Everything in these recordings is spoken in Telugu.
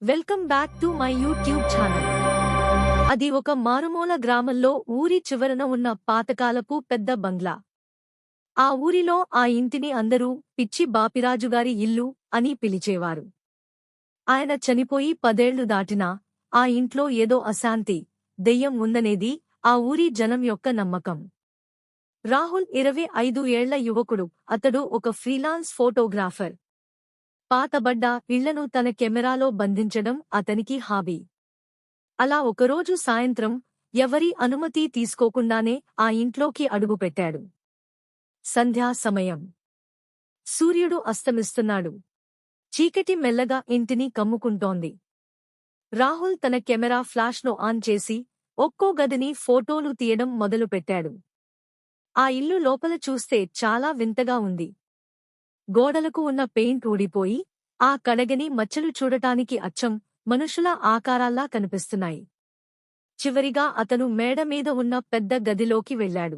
Welcome back to my YouTube channel. అది ఒక మారుమూల గ్రామంలో ఊరి చివరన ఉన్న పాతకాలపు పెద్ద బంగ్లా. ఆ ఊరిలో ఆ ఇంటిని అందరూ పిచ్చి బాపిరాజుగారి ఇల్లు అని పిలిచేవారు. ఆయన చనిపోయి 10 ఏళ్లు దాటినా ఆ ఇంట్లో ఏదో అశాంతి, దెయ్యం ఉందనేది ఆ ఊరి జనం యొక్క నమ్మకం. రాహుల్ 25 ఏళ్ల యువకుడు. అతడు ఒక ఫ్రీలాన్స్ ఫోటోగ్రాఫర్. పాతబడ్డ ఇళ్లను తన కెమెరాలో బంధించడం అతనికి హాబీ. అలా ఒకరోజు సాయంత్రం ఎవరి అనుమతి తీసుకోకుండానే ఆ ఇంట్లోకి అడుగుపెట్టాడు. సంధ్యా సమయం. సూర్యుడు అస్తమిస్తున్నాడు. చీకటి మెల్లగా ఇంటిని కమ్ముకుంటోంది. రాహుల్ తన కెమెరా ఫ్లాష్ను ఆన్ చేసి ఒక్కో గదిని ఫోటోలు తీయడం మొదలుపెట్టాడు. ఆ ఇల్లు లోపల చూస్తే చాలా వింతగా ఉంది. గోడలకు ఉన్న పెయింట్ ఊడిపోయి ఆ కడగని మచ్చలు చూడటానికి అచ్చం మనుషుల ఆకారాల్లా కనిపిస్తున్నాయి. చివరిగా అతను మేడ మీద ఉన్న పెద్ద గదిలోకి వెళ్ళాడు.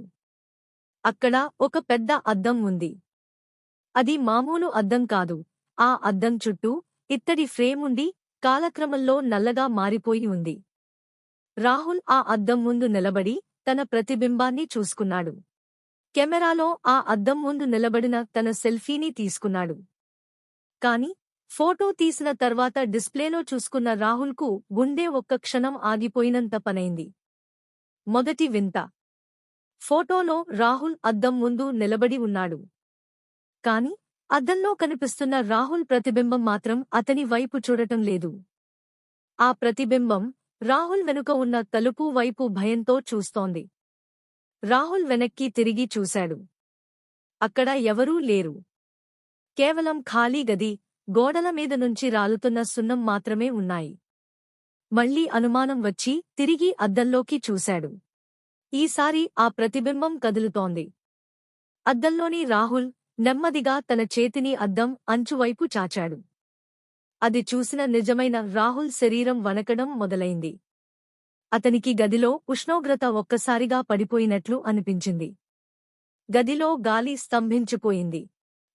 అక్కడ ఒక పెద్ద అద్దం ఉంది. అది మామూలు అద్దం కాదు. ఆ అద్దం చుట్టూ ఇత్తడి ఫ్రేముండి కాలక్రమంలో నల్లగా మారిపోయి ఉంది. రాహుల్ ఆ అద్దం ముందు నిలబడి తన ప్రతిబింబాన్ని చూసుకున్నాడు. కెమెరాలో ఆ అద్దం ముందు నిలబడిన తన సెల్ఫీని తీసుకున్నాడు. కాని ఫోటో తీసిన తర్వాత డిస్ప్లేలో చూసుకున్న రాహుల్కు గుండె ఒక్క క్షణం ఆగిపోయినంత పనైంది. మొదటి వింత. ఫోటోలో రాహుల్ అద్దం ముందు నిలబడి ఉన్నాడు. కాని అద్దంలో కనిపిస్తున్న రాహుల్ ప్రతిబింబం మాత్రం అతని వైపు చూడటం లేదు. ఆ ప్రతిబింబం రాహుల్ వెనుక ఉన్న తలుపు వైపు భయంతో చూస్తోంది. రాహుల్ వెనక్కి తిరిగి చూశాడు. అక్కడ ఎవరూ లేరు. కేవలం ఖాళీ గది, గోడల మీద నుంచి రాలుతున్న సున్నం మాత్రమే ఉన్నాయి. మళ్లీ అనుమానం వచ్చి తిరిగి అద్దంలోకి చూశాడు. ఈసారి ఆ ప్రతిబింబం కదులుతోంది. అద్దంలోని రాహుల్ నెమ్మదిగా తన చేతిని అద్దం అంచువైపు చాచాడు. అది చూసిన నిజమైన రాహుల్ శరీరం వణకడం మొదలైంది. అతనికి గదిలో ఉష్ణోగ్రత ఒక్కసారిగా పడిపోయినట్లు అనిపించింది. గదిలో గాలి స్తంభించిపోయింది.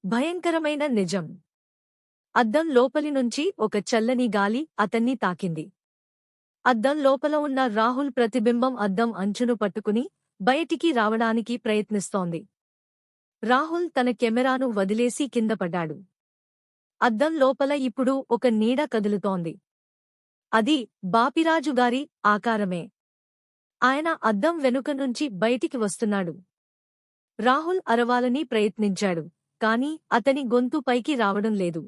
భయంకరమైన నిజం. అద్దం లోపలి నుంచి ఒక చల్లని గాలి అతన్ని తాకింది. అద్దం లోపల ఉన్న రాహుల్ ప్రతిబింబం అద్దం అంచును పట్టుకుని బయటికి రావడానికి ప్రయత్నిస్తోంది. రాహుల్ తన కెమెరాను వదిలేసి కిందపడ్డాడు. అద్దం లోపల ఇప్పుడు ఒక నీడ కదులుతోంది. అది బాపిరాజుగారి ఆకారమే. ఆయన అద్దం వెనుక నుంచి బయటికి వస్తున్నాడు. రాహుల్ అరవాలని ప్రయత్నించాడు. కాని అతని గొంతు పైకి రావడం లేదు.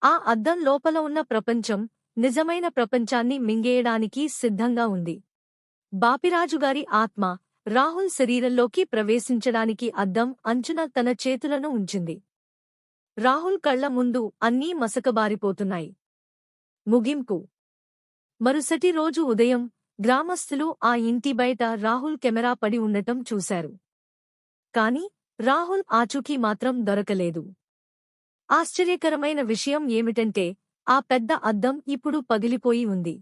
ఆ అద్దం లోపల ఉన్న ప్రపంచం నిజమైన ప్రపంచాన్ని మింగేయడానికి సిద్ధంగా ఉంది. బాపిరాజుగారి ఆత్మ రాహుల్ శరీరంలోకి ప్రవేశించడానికి అద్దం అంచున తన చేతులను ఉంచింది. రాహుల్ కళ్ల ముందు అన్నీ మసకబారిపోతున్నాయి. ముగింపు. మరుసటి రోజు ఉదయం గ్రామస్థులు ఆ ఇంటి బయట రాహుల్ కెమెరా పడి ఉండటం చూశారు. కాని రాహుల్ ఆచూకీ మాత్రం దొరకలేదు. ఆశ్చర్యకరమైన విషయం ఏమిటంటే ఆ పెద్ద అద్దం ఇప్పుడు పగిలిపోయి ఉంది.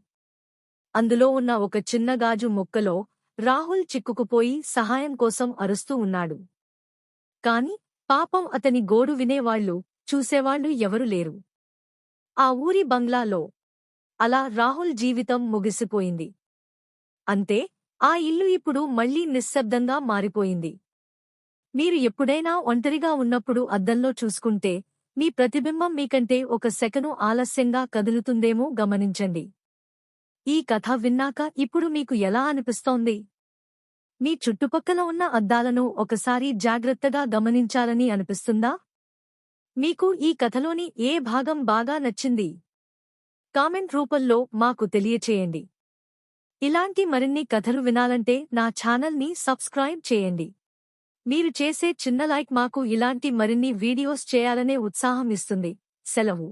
అందులో ఉన్న ఒక చిన్న గాజు ముక్కలో రాహుల్ చిక్కుకుపోయి సహాయం కోసం అరుస్తూ ఉన్నాడు. కాని పాపం అతని గోడు వినేవాళ్లు, చూసేవాళ్లు ఎవరు లేరు. ఆ ఊరి బంగ్లాలో అలా రాహుల్ జీవితం ముగిసిపోయింది. అంతే, ఆ ఇల్లు ఇప్పుడు మళ్లీ నిశ్శబ్దంగా మారిపోయింది. మీరు ఎప్పుడైనా ఒంటరిగా ఉన్నప్పుడు అద్దంలో చూసుకుంటే మీ ప్రతిబింబం మీకంటే ఒక సెకను ఆలస్యంగా కదులుతుందేమో గమనించండి. ఈ కథ విన్నాక ఇప్పుడు మీకు ఎలా అనిపిస్తోంది? మీ చుట్టుపక్కల ఉన్న అద్దాలను ఒకసారి జాగ్రత్తగా గమనించాలని అనిపిస్తుందా? మీకు ఈ కథలోని ఏ భాగం బాగా నచ్చింది? కామెంట్ రూపంలో మాకు తెలియచేయండి. ఇలాంటి మరిన్ని కథలు వినాలంటే నా ఛానల్ని సబ్స్క్రైబ్ చేయండి. మీరు చేసే చిన్న లైక్ మాకు ఇలాంటి మరిన్ని వీడియోస్ చేయాలనే ఉత్సాహం ఇస్తుంది. సెలవు.